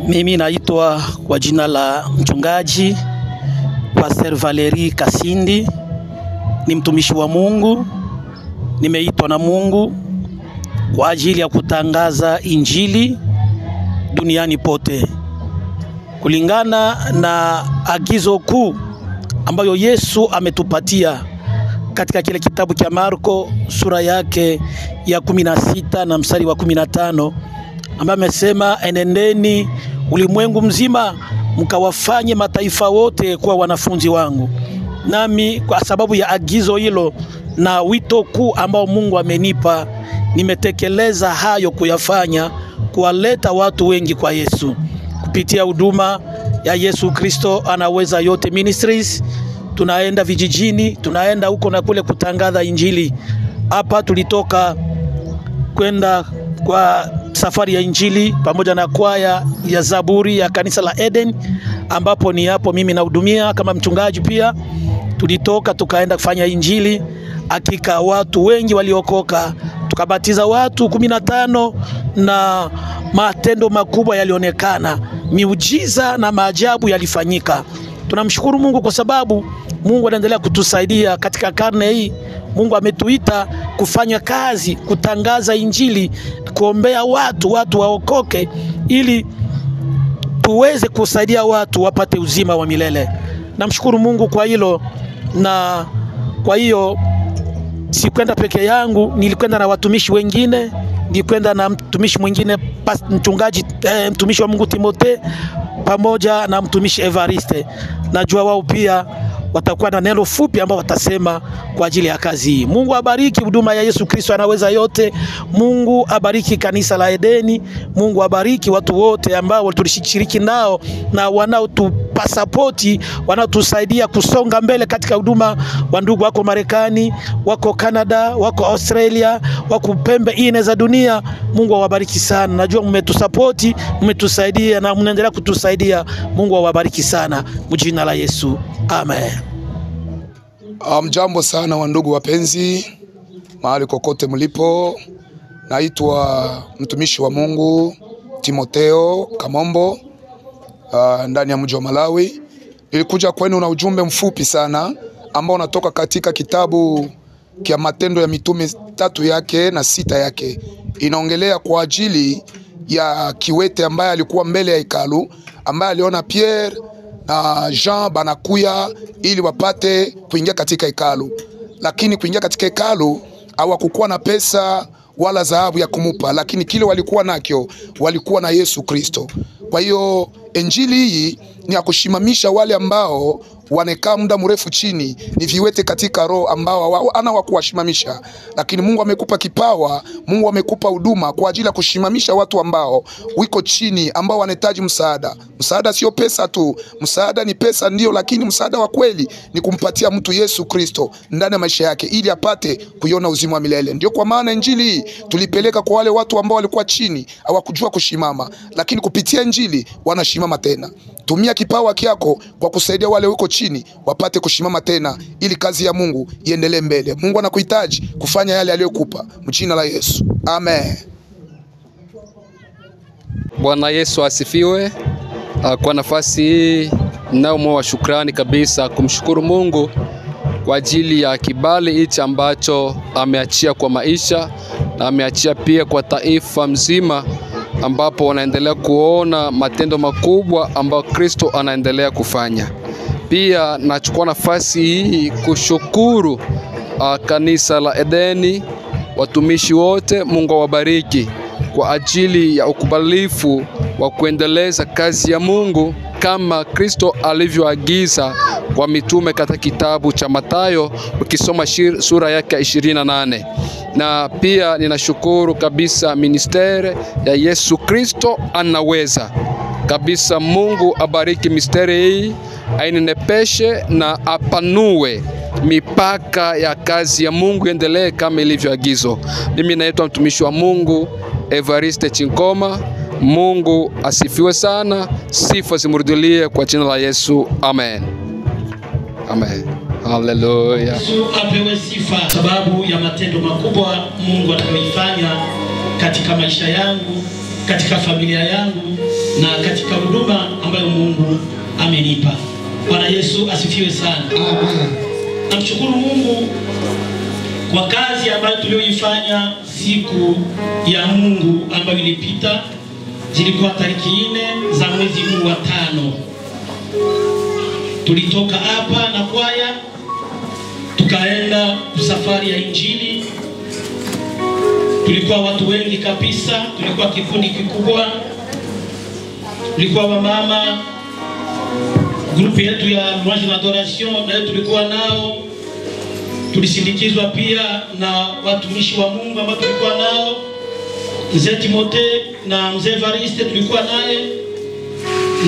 Mimi naitwa kwa jina la mchungaji Pastor Valerie Kasindi. Ni mtumishi wa Mungu. Nimeitwa na Mungu kwa ajili ya kutangaza injili duniani pote, kulingana na agizo kuu ambayo Yesu ametupatia katika kile kitabu cha Marko sura yake ya 16 na mstari wa 15, ambaye amesema, enendeni ulimwengu mzima mkawafanye mataifa wote kuwa wanafunzi wangu. Nami kwa sababu ya agizo hilo na wito kuu ambao Mungu amenipa, nimetekeleza hayo kuyafanya, kuwaleta watu wengi kwa Yesu kupitia huduma ya Yesu Kristo Anaweza Yote Ministries. Tunaenda vijijini, tunaenda huko na kule kutangaza injili. Hapa tulitoka kwenda kwa safari ya injili pamoja na kwaya ya Zaburi ya kanisa la Eden, ambapo ni hapo mimi nahudumia kama mchungaji pia. Tulitoka tukaenda kufanya injili. Hakika watu wengi waliokoka, tukabatiza watu 15 na matendo makubwa yalionekana, miujiza na maajabu yalifanyika. Tunamshukuru Mungu kwa sababu Mungu anaendelea kutusaidia katika karne hii. Mungu ametuita kufanya kazi, kutangaza injili, kuombea watu waokoke, ili tuweze kusaidia watu wapate uzima wa milele. Namshukuru Mungu kwa hilo. Na kwa hiyo sikwenda peke yangu, nilikwenda na watumishi wengine. Nilikwenda na mtumishi mwingine, mtumishi wa Mungu Timote, pamoja na mtumishi Evariste. Najua wao pia watakuwa na neno fupi ambao watasema kwa ajili ya kazi hii. Mungu abariki huduma ya Yesu Kristo Anaweza Yote. Mungu abariki kanisa la Edeni. Mungu abariki watu wote ambao tulishiriki nao na wanaotupa support, wanaotusaidia kusonga mbele katika huduma. Wandugu wako Marekani, wako Canada, wako Australia, wako pembe ine za dunia. Mungu awabariki sana. Najua mmetusupport, mmetusaidia na mnaendelea kutusaidia. Mungu awabariki sana mjina la Yesu. Amen. Mjambo sana wandugu wapenzi, mahali kokote mlipo. Naitwa mtumishi wa Mungu Timotheo Kamombo, ndani ya mji wa Malawi. Nilikuja kwenu na ujumbe mfupi sana ambao unatoka katika kitabu kia Matendo ya Mitume 3 yake na 6 yake. Inaongelea kwa ajili ya kiwete ambaye alikuwa mbele ya hekalu, ambaye aliona Pierre na Jean banakuya ili wapate kuingia katika hekalu. Lakini kuingia katika hekalu hawakukuwa na pesa wala dhahabu ya kumupa, lakini kile walikuwa nakyo, walikuwa na Yesu Kristo. Kwa hiyo injili hii ni ya kushimamisha wale ambao wanekaa muda mrefu chini, ni viwete katika roho ambao ana wa kuwashimamisha. Lakini Mungu amekupa kipawa, Mungu amekupa huduma kwa ajili ya kushimamisha watu ambao wiko chini, ambao wanahitaji msaada. Msaada sio pesa tu, msaada ni pesa ndio, lakini msaada wa kweli ni kumpatia mtu Yesu Kristo ndani ya maisha yake ili apate kuiona uzima wa milele. Ndio kwa maana injili hii tulipeleka kwa wale watu ambao walikuwa chini, hawakujua kushimama, lakini kupitia injili wanashimama tena. Tumia kipawa kyako kwa kusaidia wale wako chini wapate kushimama tena, ili kazi ya Mungu iendelee mbele. Mungu anakuhitaji kufanya yale aliyokupa mjina la Yesu. Amen. Bwana Yesu asifiwe. Kwa nafasi hii nao moyo wa shukrani kabisa kumshukuru Mungu kwa ajili ya kibali hichi ambacho ameachia kwa maisha na ameachia pia kwa taifa mzima, ambapo wanaendelea kuona matendo makubwa ambayo Kristo anaendelea kufanya. Pia nachukua nafasi hii kushukuru kanisa la Edeni, watumishi wote. Mungu awabariki kwa ajili ya ukubalifu wa kuendeleza kazi ya Mungu kama Kristo alivyoagiza kwa mitume katika kitabu cha Mathayo, ukisoma sura yake 28. Na pia ninashukuru kabisa ministeri ya Yesu Kristo Anaweza kabisa. Mungu abariki ministeri hii, ainenepeshe na apanue mipaka ya kazi ya Mungu, endelee kama ilivyoagizwa. Mimi naitwa mtumishi wa Mungu Evariste Chinkoma. Mungu asifiwe sana. Sifa zimurudilie kwa jina la Yesu. Amen. Amen. Hallelujah. Yesu apewe sifa sababu ya matendo makubwa Mungu atakayofanya katika maisha yangu katika familia yangu na katika huduma ambayo Mungu amenipa. Bwana Yesu asifiwe sana. Amen. Namshukuru Mungu kwa kazi ambayo tulioifanya siku ya Mungu ambayo ilipita. Zilikuwa tariki 4 za mwezi huu wa 5. Tulitoka hapa na kwaya tukaenda safari ya Injili. Tulikuwa watu wengi kabisa, tulikuwa kikundi kikubwa. Tulikuwa wamama, grupu yetu ya Louange na Adoration na tulikuwa nao. Tulisindikizwa pia na watumishi wa Mungu ambao tulikuwa nao. Mzee Timotheo na Mzee Evariste tulikuwa naye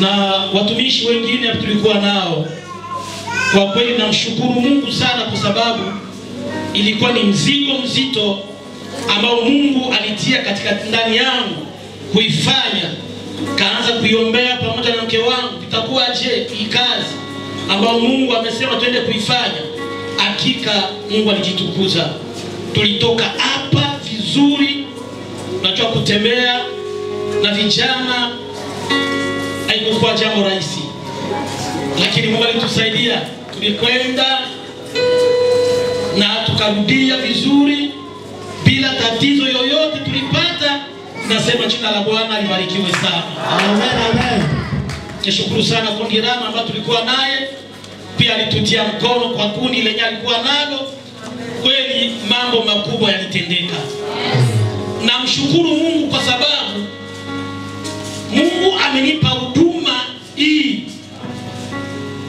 na watumishi wengine tulikuwa nao. Kwa kweli namshukuru Mungu sana kwa sababu ilikuwa ni mzigo mzito ambao Mungu alitia katika ndani yangu kuifanya. Kaanza kuiombea pamoja na mke wangu, itakuwaje hii kazi ambao Mungu amesema twende kuifanya. Hakika Mungu alijitukuza. Tulitoka hapa vizuri. Najua kutembea na vijana haikuwa jambo rahisi, lakini Mungu alitusaidia. Tulikwenda na tukarudia vizuri bila tatizo yoyote tulipata. Nasema jina la Bwana libarikiwe sana. Amen, amen. Nishukuru sana kundi Rama ambao tulikuwa naye, pia alitutia mkono kwa kundi lenye alikuwa nalo. Kweli mambo makubwa yalitendeka. Namshukuru Mungu kwa sababu Mungu amenipa huduma hii.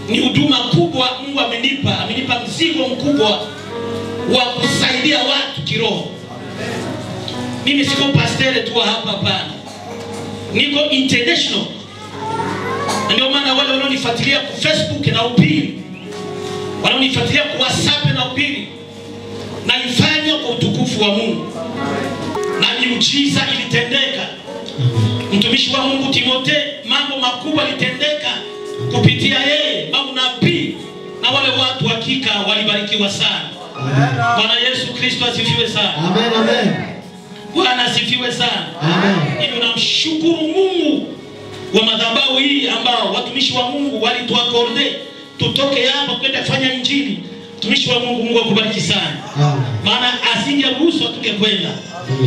Ni huduma kubwa Mungu amenipa mzigo mkubwa wa kusaidia watu kiroho. Mimi siko pastere tu hapa hapana. Niko international. Ndio maana wale wanaonifuatilia kwa Facebook na upili, wanaonifuatilia kwa WhatsApp na upili, naifanya kwa utukufu wa Mungu. Na miujiza ilitendeka. Mtumishi wa Mungu Timotheo, mambo makubwa yalitendeka kupitia yeye, mambo nabii na wale watu hakika walibarikiwa sana. Bwana Yesu Kristo asifiwe sana. Amen, amen. Bwana asifiwe sana. Amen. Hivi namshukuru Mungu wa madhabahu hii ambao watumishi wa Mungu walituakorde tutoke hapa kwenda kufanya injili. Mtumishi wa Mungu, Mungu akubariki sana. Maana asingeruhusu tungekwenda.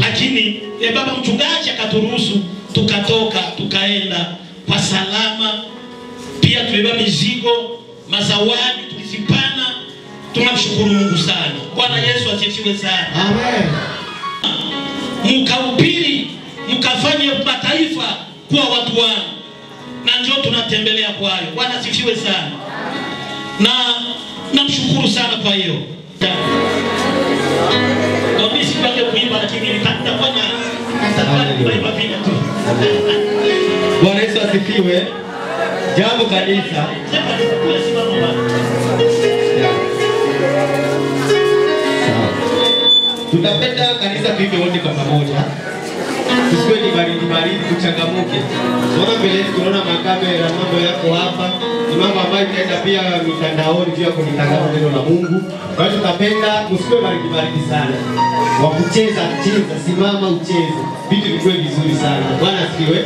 Lakini baba mchungaji akaturuhusu tukatoka tukaenda kwa salama. Pia tulibeba mizigo, mazawadi tulizipana. Tunamshukuru Mungu sana. Bwana Yesu asifiwe sana. Amen. Mkahubiri, mkafanye mataifa kuwa watu wangu. Na njoo tunatembelea kwa hayo. Bwana asifiwe sana. Na namshukuru sana kwa hiyo. Mimi sipange kuimba lakini nitakuwa na kuimba pia tu. Bwana Yesu asifiwe. Jambo kanisa. Tutapenda kanisa tuimbe wote kwa pamoja. Tusiwe ni baridi tuchangamuke. Tunaona mbele tunaona makamera, mambo yako hapa. Ni mambo ambayo itaenda pia mitandaoni pia kunitangaza neno la Mungu. Kwa hiyo tutapenda msiwe baridi sana. Wa kucheza, simama ucheze. Vitu vikue vizuri sana. Bwana asifiwe.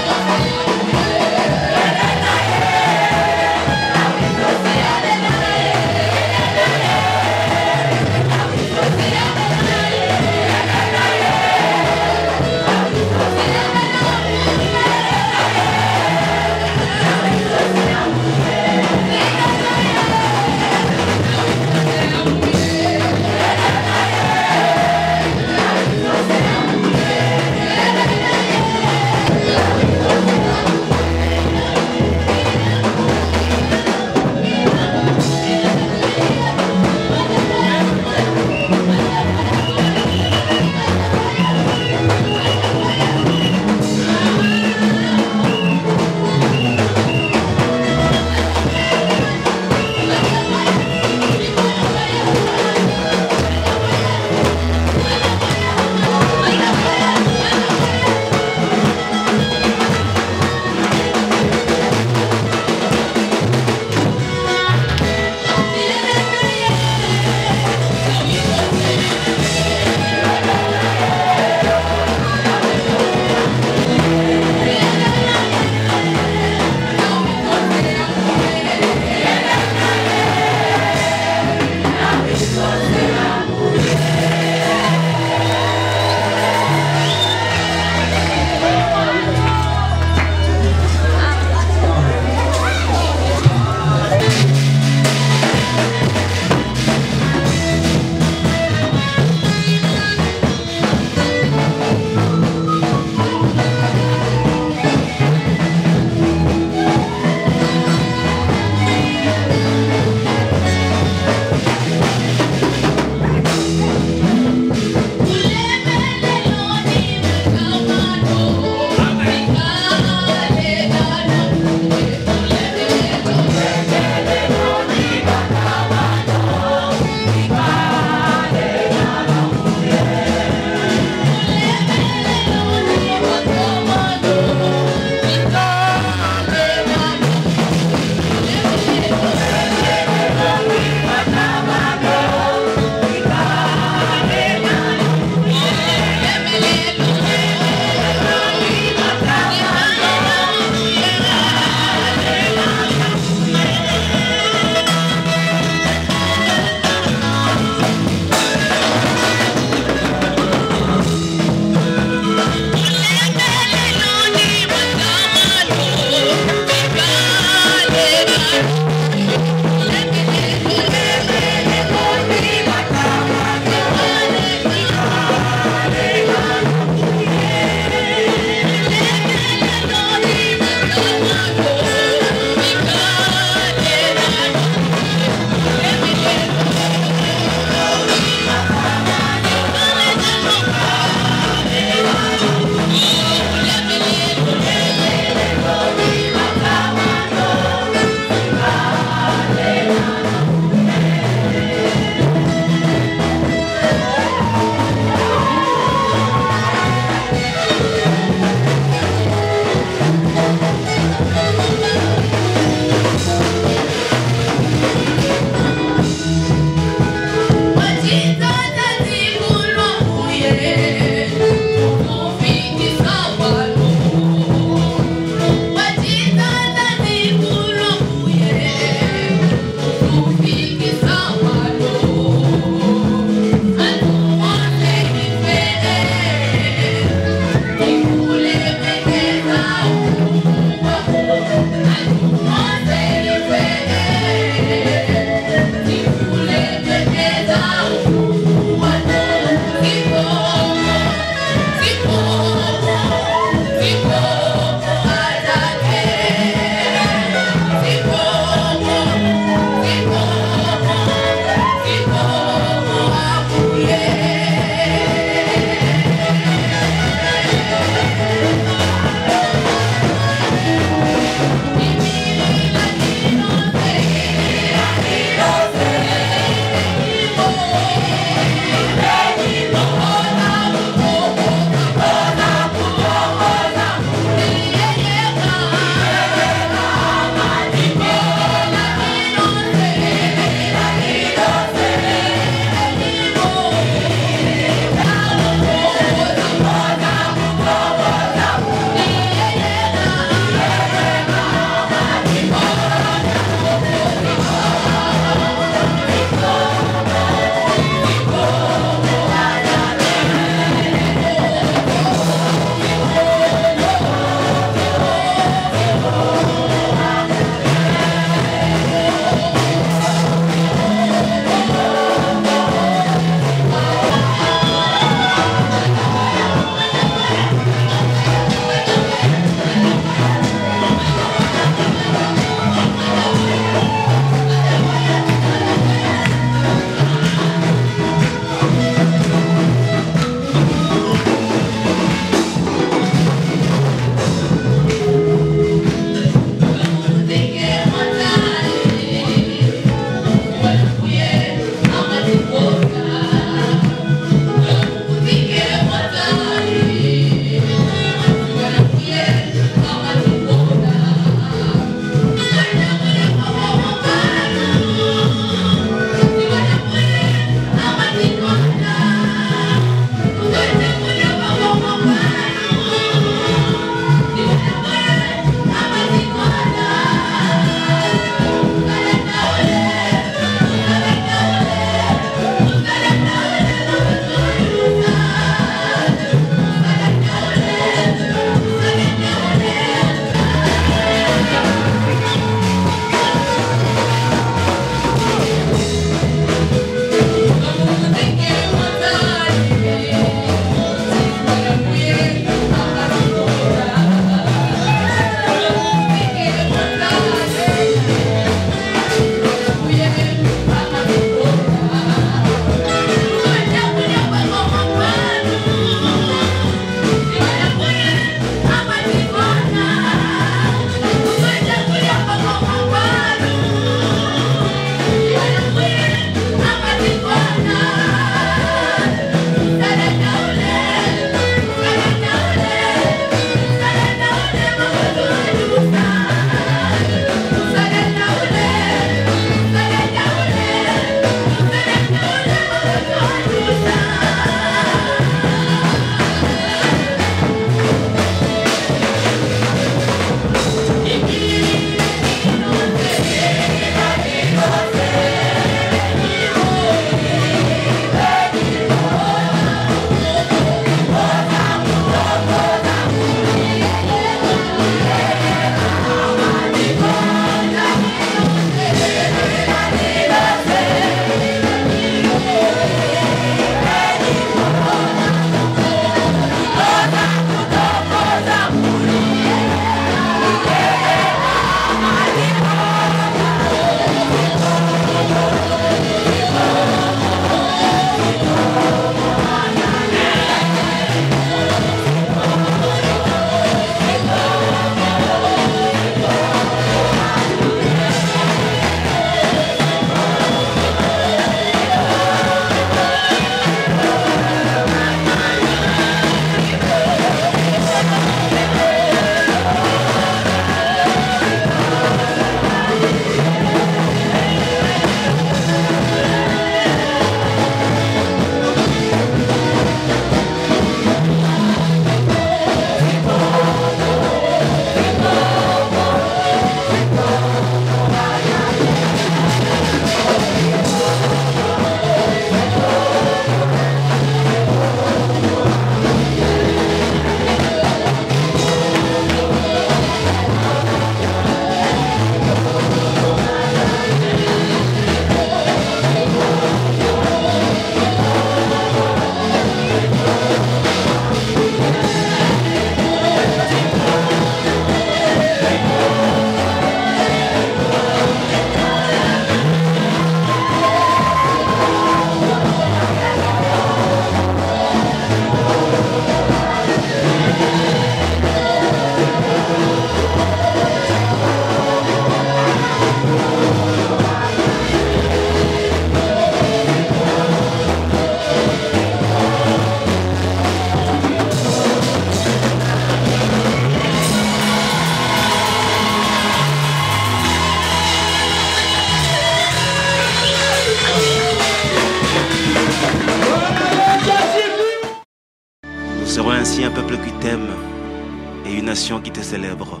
qui te célèbrent.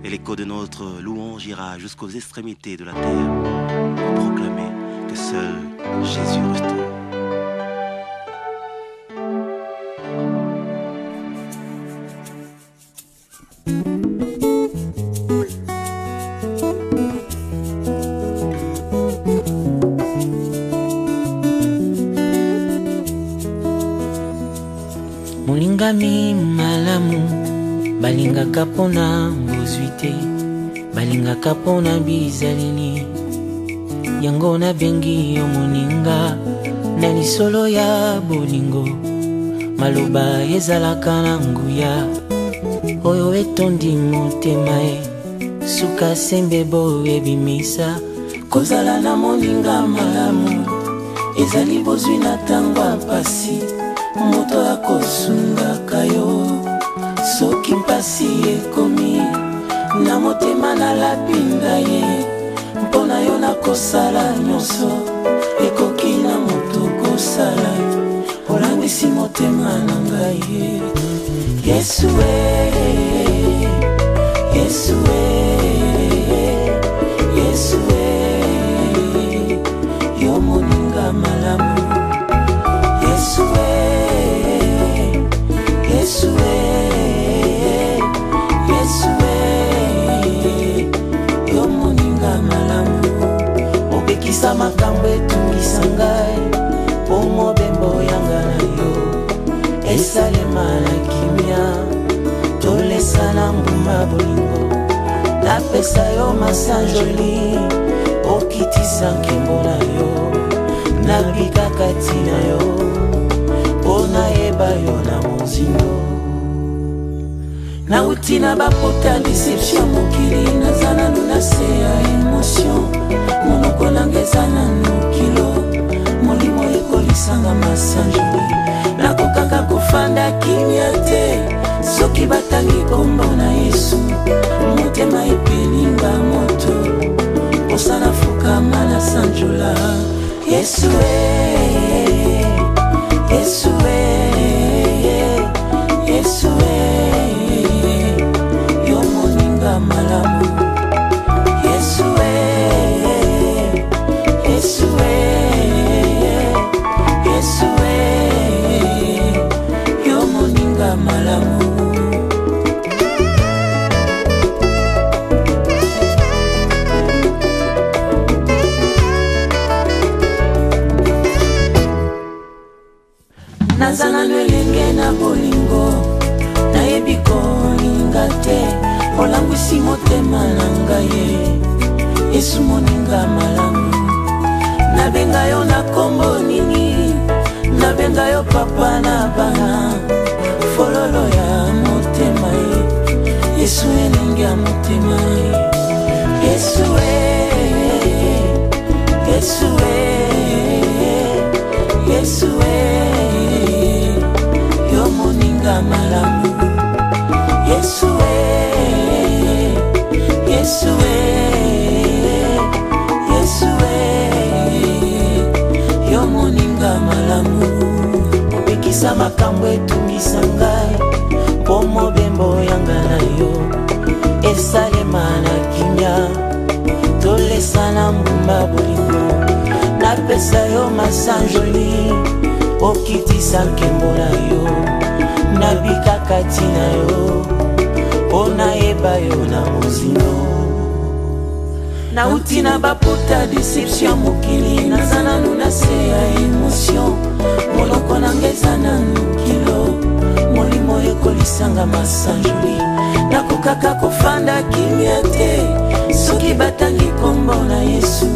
Et l'écho de notre louange ira jusqu'aux extrémités de la terre pour proclamer que seul Jésus restaure. Molingami malamu balinga kapona mbozwite balinga kapona bizalini yango na bengi yo moninga na lisolo ya bolingo maloba ezalaka na nguya oyo etondi motema suka sembe boye bimisa kozala na moninga malamu ezali bozwi na tangwa pasi moto akosunga kayo soki mpasi ekomi na motema na lapinda ye mpona yo na kosala nyonso ekoki na moto kosala olangisi motema na ngai Yesu Yesu Yesu yo moninga malamu Yesu Yesu Yesu yo moninga malamu obekisa makambo etungisa ngai po mobembo yanga na yo esalema na kimia tolesana mbuma bolingo napesa yo masanjoli okitisa nkembo na yo nabika kati na yo pona yeba yo na mozindo na utina bapota deception mokili nazana lunase ya emotion monoko nangezana nukilo molimo ekolisanga masanjoli nakokaka kofanda kimia te soki batangi kombo na Yesu motema epelinga moto osana fukama na sanjola Yesu Yesu Yesu yo moninga malamu Yesu Yesu Yesu yo moninga malamu nazana nwelenge na bolingo nayebi koninga te olangwisi motema na ngai Yesu moninga malamu nabenga yo na kombo nini nabenga yo papa na bana fololo ya motema Yesu elingi ya motema Yesu Yesu Yesu yo moninga malamu Yesu Yesu Yesu yo moninga malamu obekisa makambo etungisa ngai po mobembo yanga na yo esalema na kimia tolesana mbumba bolingo napesa yo masanjoli okitisa nkembo na yo nabika kati na yo pona yeba yo na mozindo nauti na bapota deception mokili nazana lunase ya emotion moloko nangeza na nukilo molimo ekolisanga masanjoli nakokaka kofanda kimia te soki batangi kombo na Yesu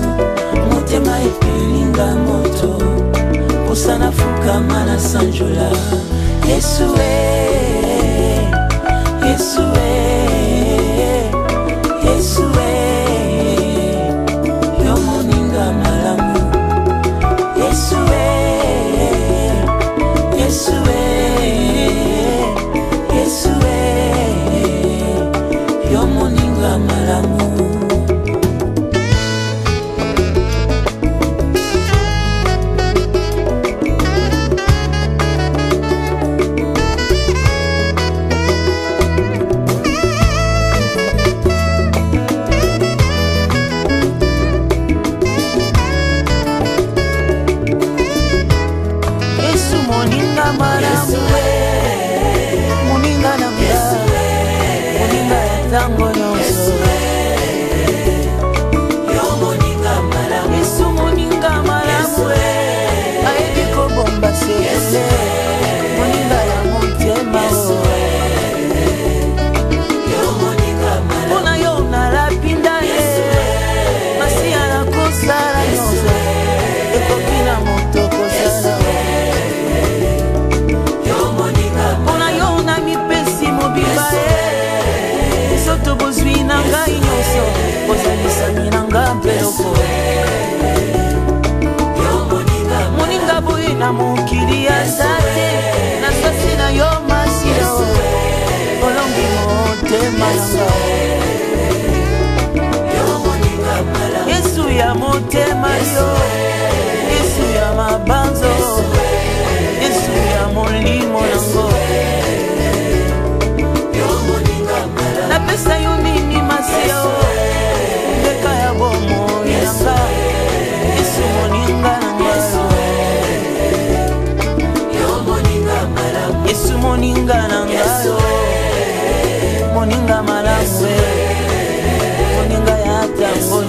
motema epelinga moto osana fukama na sanjola Yesu Yesu Yesu yo moninga malamu Yesu Yesu Yesu yo moninga malamu ntango nyonso yo moninga malamu Yesu moninga malamu ayebi kobomba sele moninga ya motema yo moninga malamu mpona yo nalapinda ye masiya na kosala nyonso ekoki na moto kosala mpona yo na mipesi mobimba ye soto bozwi na ngai nyonso kozalisani na nga mpeloko moninga boye na mokili ya zate na sasi na yo masio olongi motema nanga Yesu ya motema yo Yesu ya mabanzo Yesu ya molimo nango napesa yo nini masio ndeka ya bomoi nanga Yesu moninga nanga Yesu moninga nanga moninga malamu moninga ya tango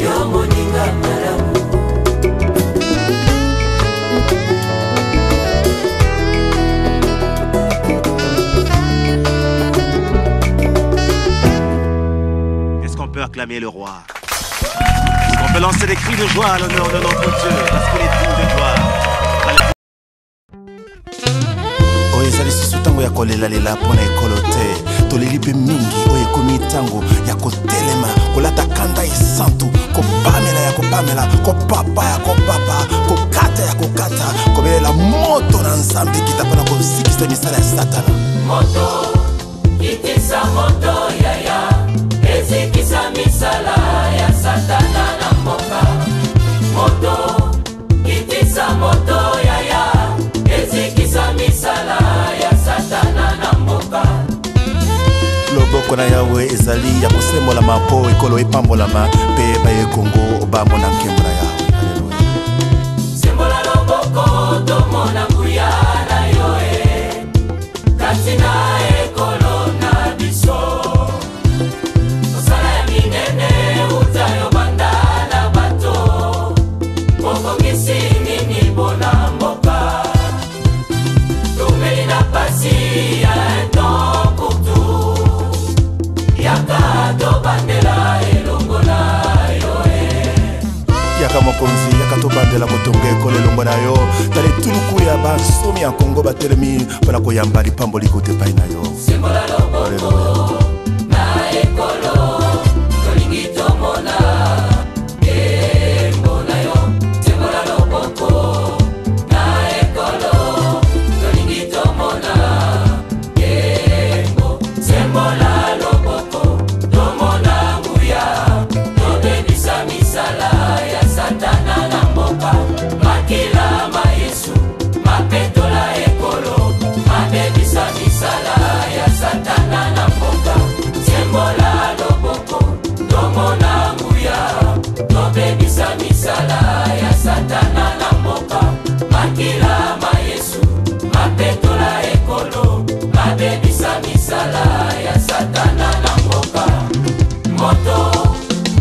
yo moninga malamu Est-ce qu'on peut acclamer le roi? Est-ce qu'on peut lancer des cris de joie à l'honneur de notre Dieu parce qu'il est digne de gloire? Oye ezali susu tango ya kolelalela mpona ekolo te toleli mpe mingi oyo ekomi ntango ya kotelema kolata kanda esantu kopamela ya kopamela kopapa ya kopapa kokata ya kokata kobelela moto na nzambe kita mpona kosikisa misala ya satana moto kitisa moto yaya ezikisa misala ya satana na mboka moto kitisa moto yaya ezikisa misala ya satana na mboka loboko na yawe ezali ya kosembola mapo ekolo epambolama mpe bayekongo bamona nkembo na yawe Alleluya sembola loboko tomona nguya na yoe kasi na ekolo na biso osala ya minene utayo banda na bato mokongisi nini bona mboka tumeli na pasi ya temps pour tout yaka tobandela elongo na yoe yaka mokonzi yaka tobandela kotonga ekolo elongo na yo tala etuluku ya bansomi ya kongo batelemi mpona koyamba lipamboli kote epai na yo sembola loboko na ekolo tolingi tomona embo na yo sembola loboko na ekolo tolingi tomona embo sembola loboko tomona nguya tobebisa misala ya satana na mboka makila ma Yesu mapetola ekolo mabebisa misala ya satana na mboka sembola loboko tomona nguya tobebisa misala ya satana na mboka makila ma Yesu mapetola ekolo mabebisa misala ya satana na mboka moto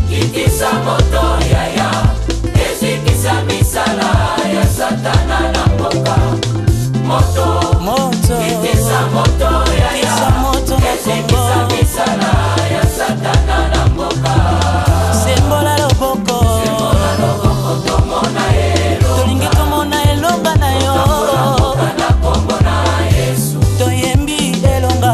kitisa moto yaya ezikisa misala ya satana na mboka moto kitisa moto yaya ezikisa misala ya satana na mboka sembola loboko tomona elo tolingi tomona elonga na yo na kombo na Yesu toyembi elonga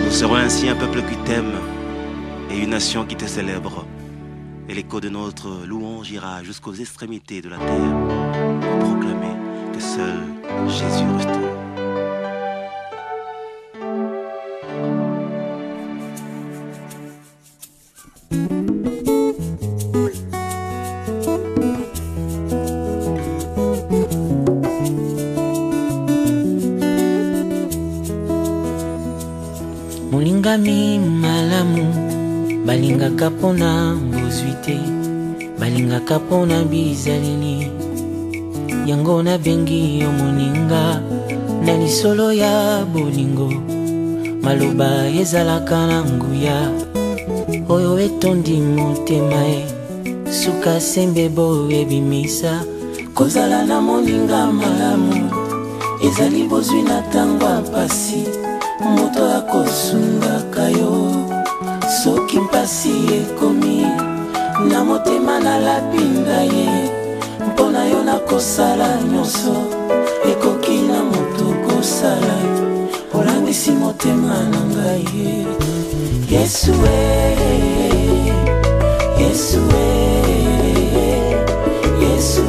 Nous serons ainsi un peuple qui t'aime et une nation qui te célèbre. Et l'écho de notre louange ira jusqu'aux extrémités de la terre pour proclamer que seul Jésus restaure. Mulingami malamu balinga kapona mbozwite balinga kapona bizalini yango na bengi yo moninga na lisolo ya bolingo maloba ezalaka na nguya oyo etondi motema e suka sembe boye bimisa kozala na moninga malamu ezali bozwi na tango apasi moto akosunga kayo soki mpasi ekomi na motema na lapinda ye mpona yo nakosala nyonso ekoki na moto kosala olangisi motema na ngai Yesu Yesu Yesu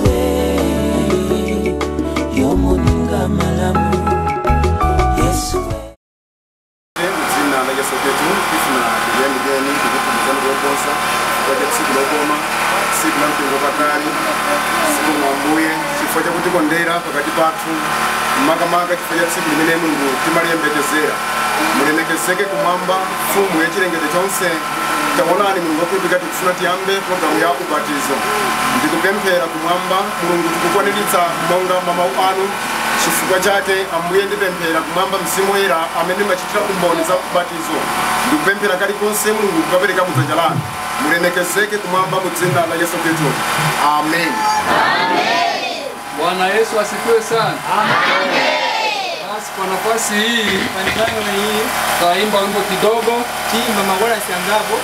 yo moninga malamu Yesu Kifanya kuti kondera pakati pathu makamaka kifanya tsiku limene Mulungu timaliyembekezera mulemekezeke kumwamba mfumu yachilengedwe chonse taonani Mulungu wakhulupirika tikufuna tiyambe programu ya ubatizo ndikupemphera kumwamba Mulungu tikukwaniritsa monga mawu anu chifukwa chake ambuye ndipemphera kumwamba Mzimu Woyera amene machitira umboni za ubatizo ndikupemphera kalikonse Mulungu kukapereka mudzanja lanu mulemekezeke kumwamba mu dzina la Yesu Kristo amen. Bwana Yesu asifiwe sana. Amen. Basi kwa nafasi hii tutaimba wimbo kidogo timba magora siangapo.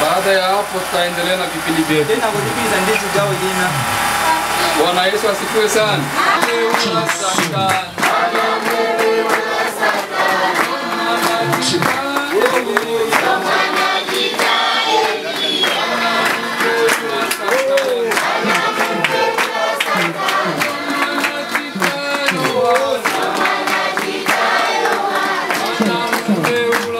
Baada ya hapo tutaendelea na vipindi vyetu. Tena kulipiza ndicho jao jina. Bwana Yesu asifiwe sana. Beula,